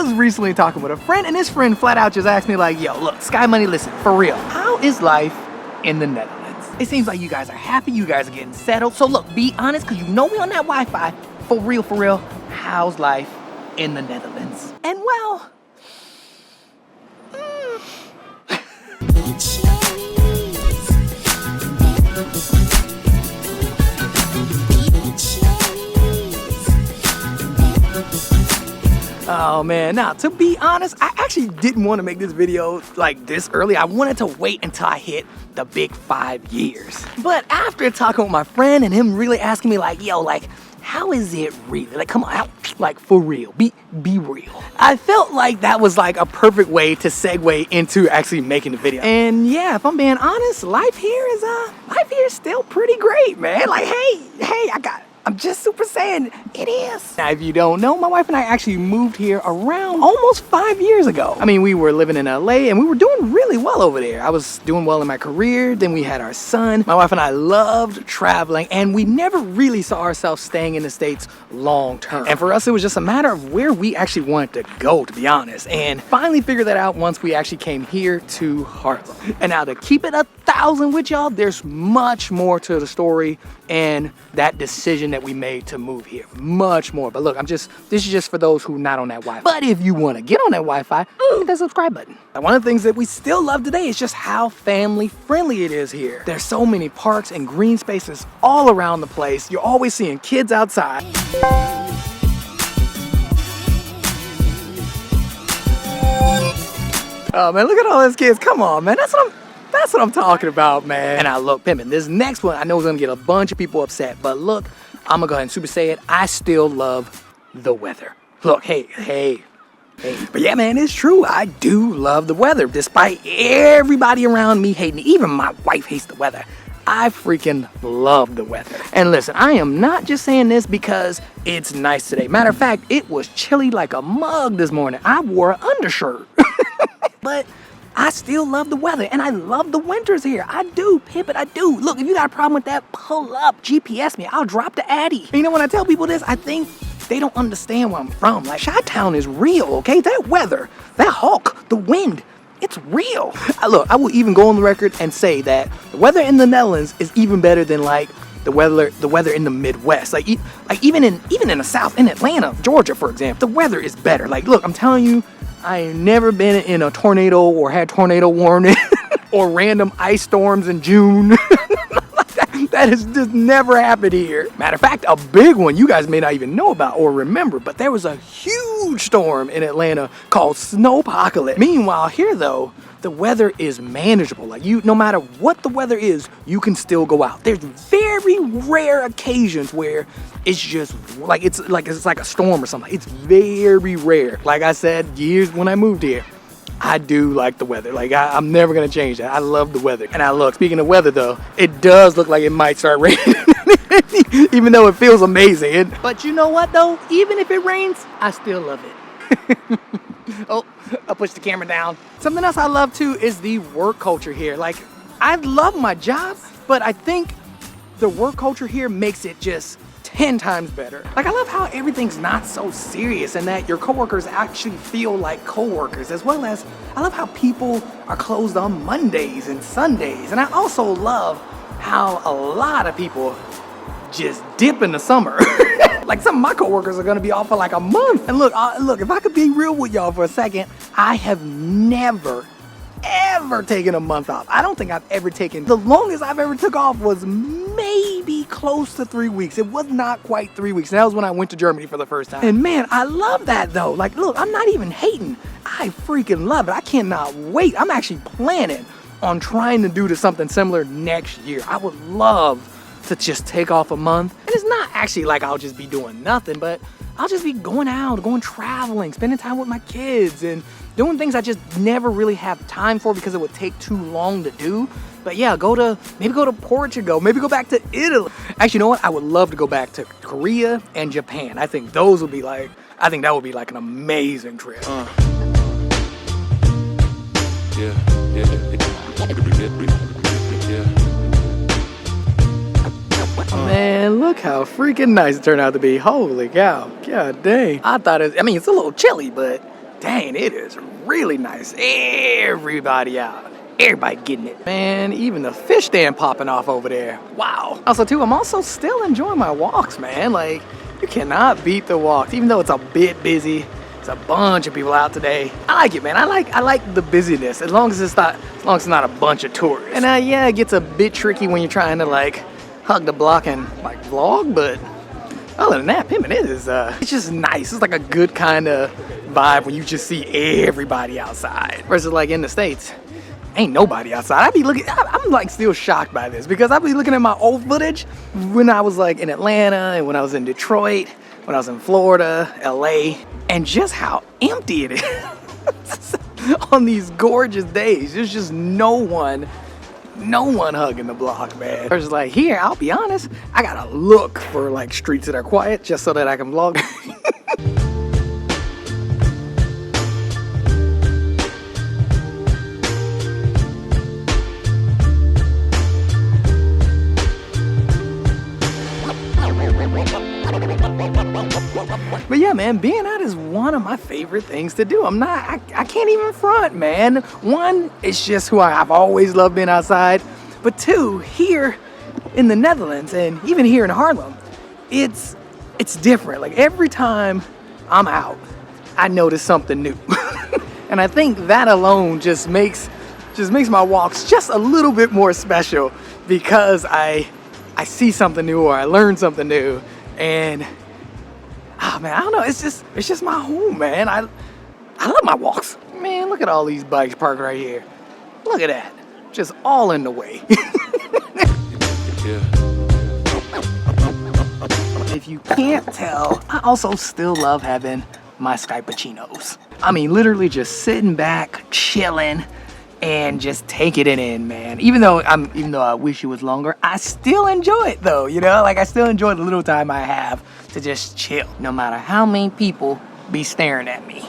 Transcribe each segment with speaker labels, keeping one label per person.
Speaker 1: was recently talking with a friend, and his friend flat out just asked me like, yo, look, Sky Money, listen, for real, how is life in the Netherlands? It seems like you guys are happy, you guys are getting settled. So look, be honest, because you know we on that Wi-Fi. For real, how's life in the Netherlands? And well, oh man, now to be honest, I actually didn't want to make this video like this early. I wanted to wait until I hit the big 5 years. But after talking with my friend and him really asking me like, yo, like, how is it really? Like, come on, like for real, be real. I felt like that was like a perfect way to segue into actually making the video. And yeah, if I'm being honest, life here is still pretty great, man. Like, hey, I'm just super saying it is. Now, if you don't know, my wife and I actually moved here around almost 5 years ago. I mean, we were living in LA and we were doing really well over there. I was doing well in my career. Then we had our son. My wife and I loved traveling, and we never really saw ourselves staying in the States long term. And for us, it was just a matter of where we actually wanted to go, to be honest. And finally figured that out once we actually came here to Harlem. And now to keep it 1,000 with y'all, there's much more to the story and that decision that we made to move here. Much more. But look, this is just for those who are not on that Wi-Fi. But if you want to get on that Wi-Fi, hit that subscribe button. And one of the things that we still love today is just how family friendly it is here. There's so many parks and green spaces all around the place. You're always seeing kids outside. Oh man, look at all those kids. Come on, man. That's what I'm talking about, man. And now look, pimpin', this next one I know is gonna get a bunch of people upset, but look, I'm gonna go ahead and super say it. I still love the weather. Look, hey. But yeah, man, it's true. I do love the weather, despite everybody around me hating it. Even my wife hates the weather. I freaking love the weather. And listen, I am not just saying this because it's nice today. Matter of fact, it was chilly like a mug this morning. I wore an undershirt. But I still love the weather, and I love the winters here. I do, Pippin, I do. Look, if you got a problem with that, pull up, GPS me. I'll drop the Addy. And you know, when I tell people this, I think they don't understand where I'm from. Like, Chi-Town is real, okay? That weather, that hawk, the wind, it's real. Look, I will even go on the record and say that the weather in the Netherlands is even better than like the weather in the Midwest. Like even in the South, in Atlanta, Georgia, for example, the weather is better. Like, look, I'm telling you, I ain't never been in a tornado or had tornado warning or random ice storms in June. That has just never happened here. Matter of fact, a big one you guys may not even know about or remember, but there was a huge storm in Atlanta called Snowpocalypse. Meanwhile, here though, the weather is manageable. Like, no matter what the weather is, you can still go out. There's very rare occasions where it's just like it's like a storm or something. It's very rare. Like I said, years when I moved here, I do like the weather. Like, I'm never gonna change that. I love the weather. And look, speaking of weather though, it does look like it might start raining. Even though it feels amazing. But you know what though? Even if it rains, I still love it. Oh, I'll push the camera down. Something else I love too is the work culture here. Like, I love my job, but I think the work culture here makes it just 10 times better. Like, I love how everything's not so serious and that your coworkers actually feel like coworkers, as well as I love how people are closed on Mondays and Sundays. And I also love how a lot of people just dip in the summer. Like, some of my coworkers are gonna be off for like a month. And look, if I could be real with y'all for a second, I have never taken a month off. I don't think I've ever taken, the longest I've ever took off was maybe close to 3 weeks. It was not quite 3 weeks. And that was when I went to Germany for the first time. And man, I love that though. Like, look, I'm not even hating. I freaking love it. I cannot wait. I'm actually planning on trying to do something similar next year. I would love to just take off a month. And it's not actually like I'll just be doing nothing, but I'll just be going out, going traveling, spending time with my kids and doing things I just never really have time for because it would take too long to do. But yeah, maybe go to Portugal, maybe go back to Italy. Actually, you know what? I would love to go back to Korea and Japan. I think that would be like an amazing trip. Man, look how freaking nice it turned out to be. Holy cow. God dang. I mean, it's a little chilly, but dang, it is really nice. Everybody out. Everybody getting it. Man, even the fish stand popping off over there. Wow. Also, too, I'm also still enjoying my walks, man. Like, you cannot beat the walks, even though it's a bit busy. There's a bunch of people out today. I like it, man. I like the busyness, as long as it's not a bunch of tourists. And yeah, it gets a bit tricky when you're trying to like hug the block and like vlog, but other than that, Pimpin' it's just nice. It's like a good kind of vibe when you just see everybody outside. Versus like in the States, ain't nobody outside. I'm like still shocked by this because I be looking at my old footage when I was like in Atlanta and when I was in Detroit, when I was in Florida, LA, and just how empty it is on these gorgeous days. There's just no one hugging the block, man. Versus like here, I'll be honest, I gotta look for like streets that are quiet just so that I can vlog. But yeah, man, being out is one of my favorite things to do. I can't even front, man. One, it's just who I've always loved being outside. But two, here in the Netherlands and even here in Harlem, it's different. Like every time I'm out, I notice something new. And I think that alone just makes my walks just a little bit more special because I see something new or I learn something new. And oh man, I don't know, it's just my home, man. I love my walks. Man, look at all these bikes parked right here. Look at that. Just all in the way. If you can't tell, I also still love having my Skypachinos. I mean, literally just sitting back, chilling, and just taking it in, man. Even though I wish it was longer, I still enjoy it though, you know? Like I still enjoy the little time I have to just chill, no matter how many people be staring at me.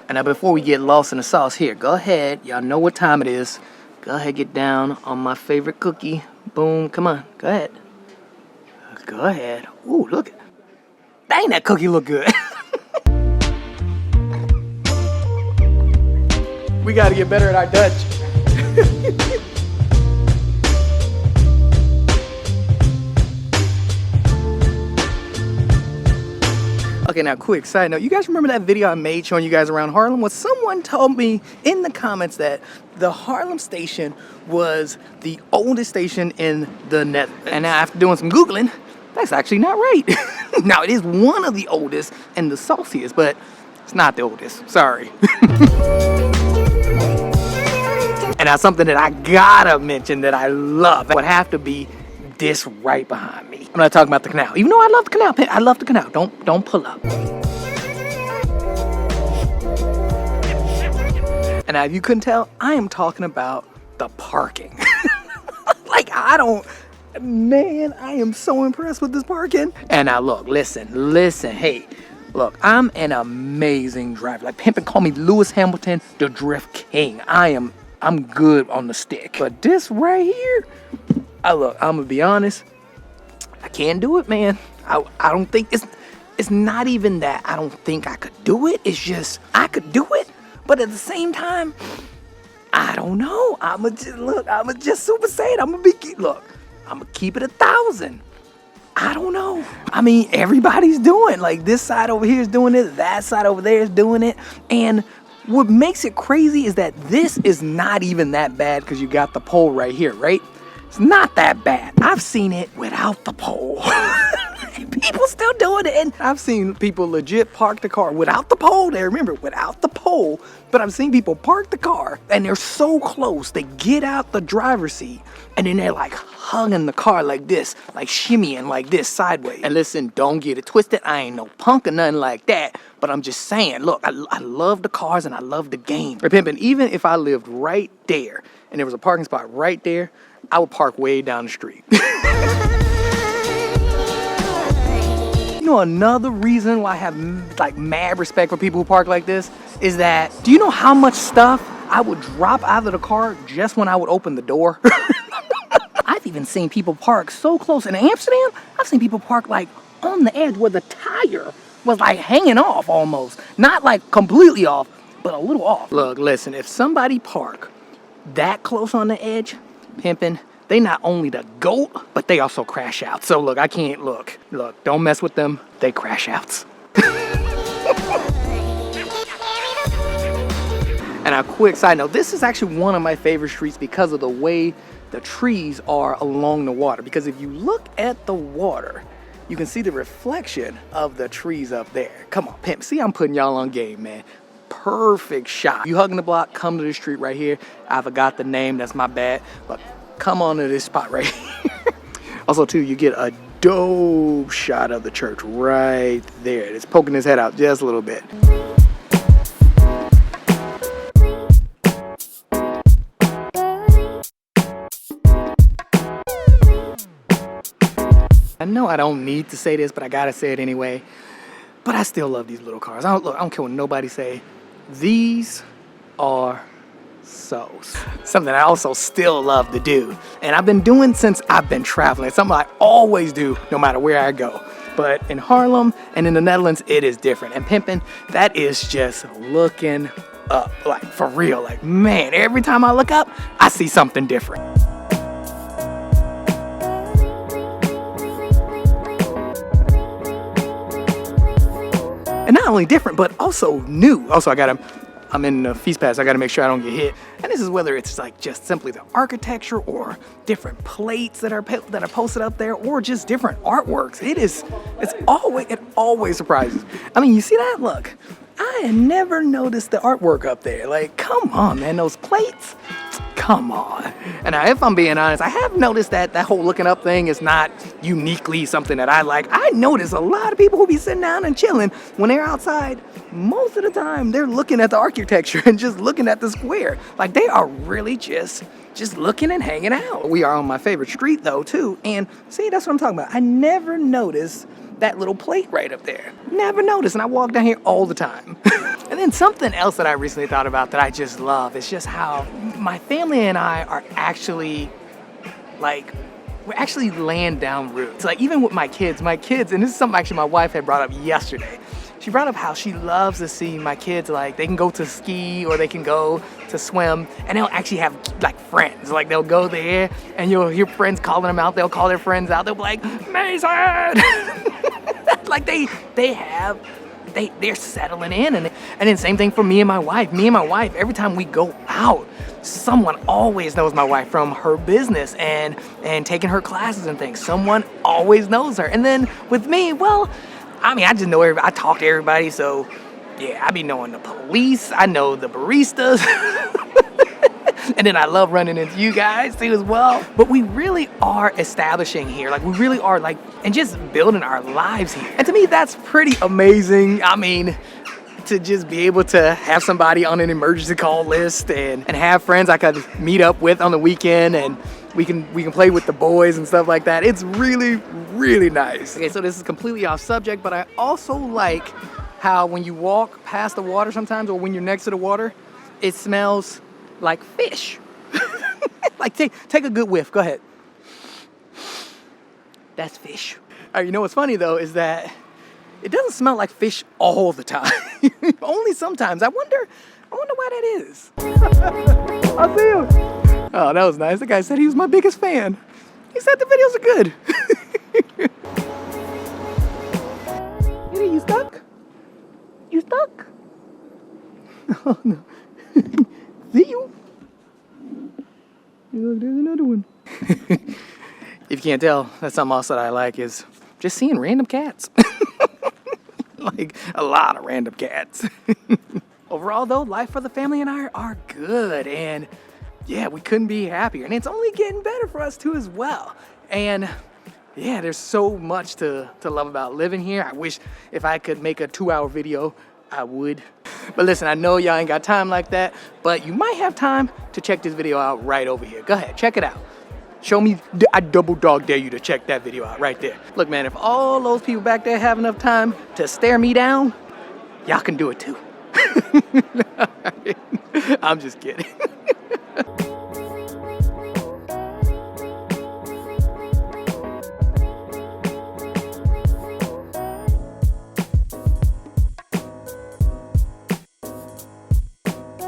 Speaker 1: And now before we get lost in the sauce here, go ahead, y'all know what time it is. Go ahead, get down on my favorite cookie. Boom, come on, go ahead. Go ahead. Ooh, look. Dang, that cookie look good. We gotta get better at our Dutch. Okay, now quick side note. You guys remember that video I made showing you guys around Harlem? Well, someone told me in the comments that the Harlem station was the oldest station in the Netherlands. And now after doing some Googling, that's actually not right. Now, it is one of the oldest and the sauciest, but it's not the oldest. Sorry. And now something that I gotta mention that I love would have to be this right behind me. I'm not talking about the canal. Even though I love the canal, I love the canal. Don't pull up. And now if you couldn't tell, I am talking about the parking. Like man, I am so impressed with this parking. And now look, listen, hey, look, I'm an amazing driver. Like Pimpin' call me Lewis Hamilton, the Drift King. I'm good on the stick. But this right here, look, I'm gonna be honest, I can't do it, man. I don't think it's not even that I don't think I could do it. It's just I could do it, but at the same time, I don't know. I'ma just super say it. I'm gonna keep it 1,000. I don't know. I mean, everybody's doing like this side over here is doing it, that side over there is doing it, and what makes it crazy is that this is not even that bad because you got the pole right here, right? It's not that bad. I've seen it without the pole. People still doing it. And I've seen people legit park the car without the pole. They remember, without the pole. But I've seen people park the car and they're so close. They get out the driver's seat and then they're like hugging the car like this, like shimmying like this sideways. And listen, don't get it twisted. I ain't no punk or nothing like that. But I'm just saying, look, I love the cars and I love the game. But Pimpin', even if I lived right there and there was a parking spot right there, I would park way down the street. You know, another reason why I have like mad respect for people who park like this is that, do you know how much stuff I would drop out of the car just when I would open the door? I've even seen people park so close. In Amsterdam, I've seen people park like on the edge where the tire was like hanging off almost. Not like completely off, but a little off. Look, listen, if somebody park that close on the edge, pimping, they not only the GOAT, but they also crash out. So look, I can't, look, don't mess with them. They crash outs. And a quick side note, this is actually one of my favorite streets because of the way the trees are along the water. Because if you look at the water, you can see the reflection of the trees up there. Come on, pimp. See, I'm putting y'all on game, man. Perfect shot. You hugging the block, come to the street right here. I forgot the name, that's my bad. But come on to this spot right here. Also, too, you get a dope shot of the church right there. It's poking his head out just a little bit. I know I don't need to say this, but I gotta say it anyway. But I still love these little cars. I don't care what nobody say. These are something I also still love to do. And I've been doing since I've been traveling. It's something I always do no matter where I go. But in Harlem and in the Netherlands, it is different. And pimping, that is just looking up. Like, for real. Like, man, every time I look up, I see something different. And not only different, but also new. Also, I'm in the Feast Pass. I gotta make sure I don't get hit. And this is whether it's like just simply the architecture or different plates that are posted up there or just different artworks. It always surprises. I mean, you see that? Look, I had never noticed the artwork up there. Like, come on, man, those plates. Come on. And now, if I'm being honest, I have noticed that whole looking up thing is not uniquely something that I like. I notice a lot of people who be sitting down and chilling when they're outside. Most of the time, they're looking at the architecture and just looking at the square. Like, they are really just looking and hanging out. We are on my favorite street, though, too. And see, that's what I'm talking about. I never noticed that little plate right up there. Never noticed, and I walk down here all the time. And then something else that I recently thought about that I just love is just how my family and I are actually, like, we're actually laying down roots. Like, even with my kids, and this is something actually my wife had brought up yesterday. She brought up how she loves to see my kids, like, they can go to ski or they can go to swim, and they'll actually have, like, friends. Like, they'll go there, and you'll hear friends calling them out. They'll call their friends out. They'll be like, Mason! Like, they're settling in. And then same thing for me and my wife. Every time we go out, someone always knows my wife from her business and taking her classes and things. Someone always knows her. And then with me, well, I mean, I just know everybody. I talk to everybody, so yeah, I be knowing the police. I know the baristas. And then I love running into you guys too as well. But we really are establishing here. Like, we really are, like, and just building our lives here. And to me, that's pretty amazing. I mean, to just be able to have somebody on an emergency call list and have friends I could meet up with on the weekend, and we can play with the boys and stuff like that. It's really, really nice. Okay, so this is completely off subject, but I also like how when you walk past the water sometimes, or when you're next to the water, it smells like fish. Like, take a good whiff. Go ahead. That's fish. All right, you know what's funny though is that it doesn't smell like fish all the time. Only sometimes. I wonder why that is. I see you. Oh, that was nice. The guy said he was my biggest fan. He said the videos are good. Hey, you stuck? You stuck? Oh no. See you. Look, there's another one. If you can't tell, that's something else that I like is just seeing random cats. Like, a lot of random cats. Overall, though, life for the family and I are good. And yeah, we couldn't be happier. And it's only getting better for us, too, as well. And yeah, there's so much to love about living here. I wish if I could make a 2-hour video, I would. But listen, I know y'all ain't got time like that, but you might have time to check this video out right over here. Go ahead, check it out. Show me, I double dog dare you to check that video out right there. Look, man, if all those people back there have enough time to stare me down, y'all can do it too. I'm just kidding.